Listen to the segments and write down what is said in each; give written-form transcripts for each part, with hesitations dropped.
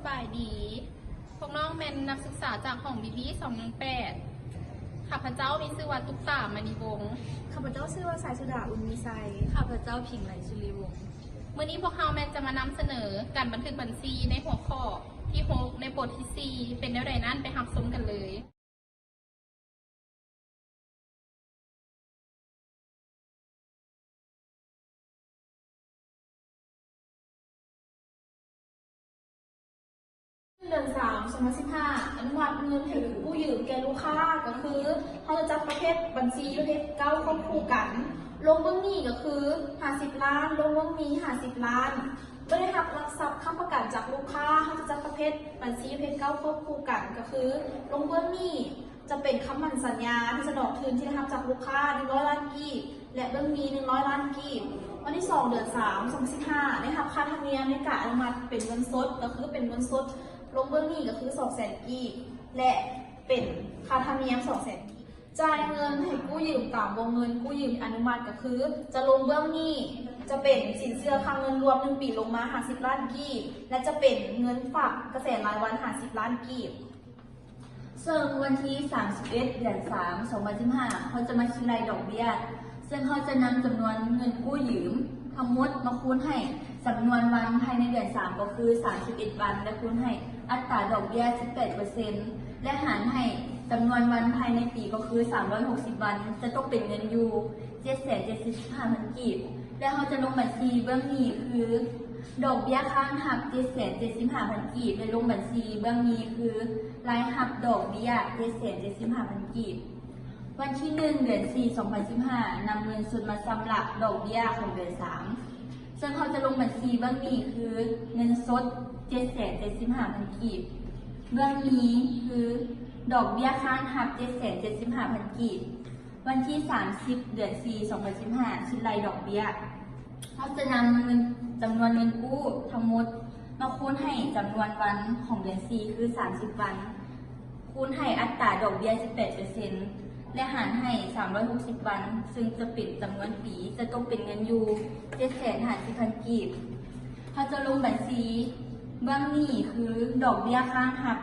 บายดีพวกน้องเป็นนักศึกษาจากของบีบี218ข้าพเจ้ามีชื่อว่าตุ๊กตามณีวงศ์ข้าพเจ้าชื่อว่าสายสุดา อุ่นมีไซข้าพเจ้าผิงไหลชุลีวงศ์เมื่อนี้พวกเราแมนจะมานำเสนอการบันทึกบัญชีในหัวข้อที่6ในบทที่4เป็นแนวใดนั้นไปหับสมกันเลยเดือน3/2015อนุมัติเงินให้ผู้ยืมแก่ลูกค้าก็คือเขาจะจัดประเภทบัญชีประเภท9ควบคู่กันลงเบื้องนี้ก็คือ50 ล้านลงเบื้องนี้50 ล้านไม่ได้รับหลักทรัพย์ค้ำประกันจากลูกค้าเขาจะจัดประเภทบัญชีประเภท9ควบคู่กันก็คือลงเบื้องนี้จะเป็นคำมั่นสัญญาที่จะดอกคืนที่ได้รับจากลูกค้า100 ล้านกีบและเบื้องนี้100 ล้านกีบวันที่2 เดือน3/2015ได้รับค่าธรรมเนียมในการอนุมัติเป็นเงินสดก็คือเป็นเงินสดลงเบื้องนี้ก็คือ200,000 กีบและเป็นค่าธรรมเนียม200,000 กีบจ่ายเงินให้กู้ยืมตามวงเงินกู้ยืมอนุมัติก็คือจะลงเบื้องนี้จะเป็นสินเชื่อค้างเงินรวม1 ปีลงมา50 ล้านกีบและจะเป็นเงินฝากเกษตรรายวัน50 ล้านกีบซึ่งวันที่31 เดือน 3 2015เขาจะมาคิดรายดอกเบี้ยซึ่งเขาจะนำจำนวนเงินกู้ยืมทั้งหมดมาคูณให้จำนวนวันภายในเดือน3ก็คือ31 วันและคูณให้อัตราดอกเบี้ย 18% และหารให้จำนวนวันภายในปีก็คือ360 วันจะต้องเป็นเงินอยู่ 775,000 กีบและเขาจะลงบัญชีเบื้องนี้คือดอกเบี้ยค้างหัก 775,000 กีบและลงบัญชีเบื้องนี้คือรายหักดอกเบี้ย 775,000 กีบวันที่1 เดือน 4 2015นำเงินสดมาชำระดอกเบี้ยของเดือน3ซึ่งเขาจะลงบัญชีเบื้องนี้คือเงินสด 775,000 กีบเบื้องนี้คือดอกเบี้ยค้างหัก 775,000 กีบวันที่30 เดือน 4 2015คิดรายดอกเบี้ยเขาจะนำเงินจำนวนเงินกู้ทั้งหมดมาคูณให้จำนวนวันของเดือน 4 คือ30 วันคูณให้อัตราดอกเบี้ย 18%และหารให้360 วันซึ่งจะเป็นจำนวนปีจะต้องเป็นเงินอยู่ 750,000 กีบเขาจะลงบัญชีเบื้องนี้คือดอกเบี้ยค้างหัก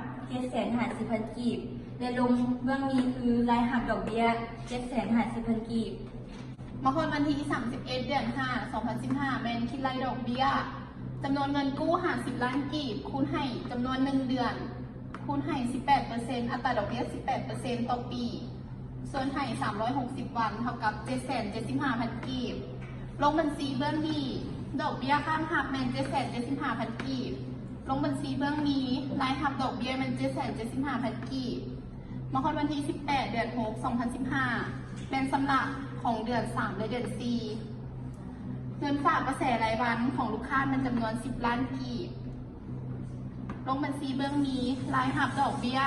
750,000 กีบและลงเบื้องนี้คือรายหักดอกเบี้ย 750,000 กีบมาคนวันที่31 เดือน 5 2015แมนคิดรายดอกเบี้ยจำนวนเงินกู้50 ล้านกีบคูณให้จำนวน1 เดือนคูณให้ 18% อัตราดอกเบี้ย 18% ต่อปีส่วนให้360 วันเท่ากับ 775,000 กีบลงบัญชีเบื้องนี้ดอกเบี้ยข้างหักแมน 775,000 กีบลงบัญชีเบื้องนี้รายหักดอกเบี้ยแมน 775,000 กีบมาคนวันที่18 เดือน 6 2015เป็นสำหรับของเดือน3และเดือน4เงินฝากกระแสรายวันของลูกค้าเป็นจำนวน10 ล้านกีบลงบัญชีเบื้องนี้รายหักดอกเบี้ย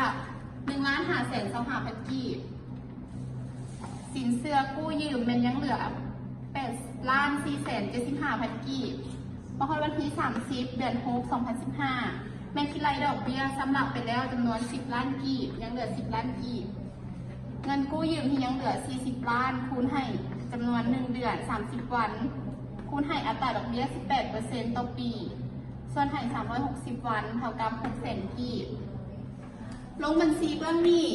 1,525,000 กีบสินเชื่อกู้ยืมมันยังเหลือ8,475,000 กีบมาคนวันที่30 เดือน 6 2015แม่คิดรายดอกเบี้ยสำหรับไปแล้วจำนวน10 ล้านกีบยังเหลือ10 ล้านกีบเงินกู้ยืมที่ยังเหลือ40 ล้านคูณให้จำนวน1 เดือน30 วันคูณให้อัตราดอกเบี้ย 18% ต่อปีส่วนให้360 วันเท่ากับ600,000 กีบลงบัญชีเบื้องนี้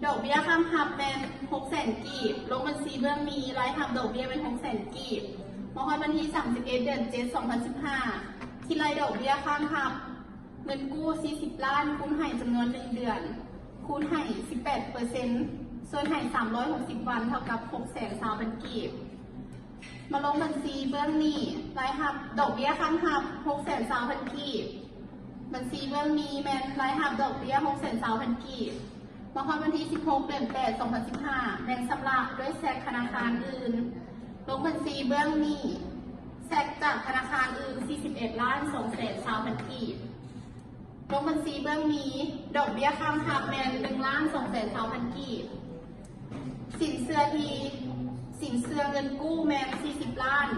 ดอกเบี้ยข้ามหักเป็น 600,000 กีบลงบัญชีเบื้องนี้รายหักดอกเบี้ยเป็น 600,000 กีบมาฮอดวันที่31 เดือน 7 2015ที่รายดอกเบี้ยข้ามหักเงินกู้40 ล้านคูณให้จำนวน1 เดือนคูณให้ 18%ส่วนให้360 วันเท่ากับ 620,000 กีบมาลงบัญชีเบื้องนี้รายหักดอกเบี้ยข้ามหัก 620,000 กีบบัญชีเบื้องนี้แมนรายหักดอกเบี้ย 620,000 กีบมาฮอดวันที่16 เดือน 8 2015แบ่งชำระด้วยแซกธนาคารอื่นลงบัญชีเบื้องนี้แซกจากธนาคารอื่น 41,220,000 กีบลงบัญชีเบื้องนี้ดอกเบี้ยข้ามหักแมน 1,220,000 กีบสินเชื่อเงินกู้แมน40 ล้าน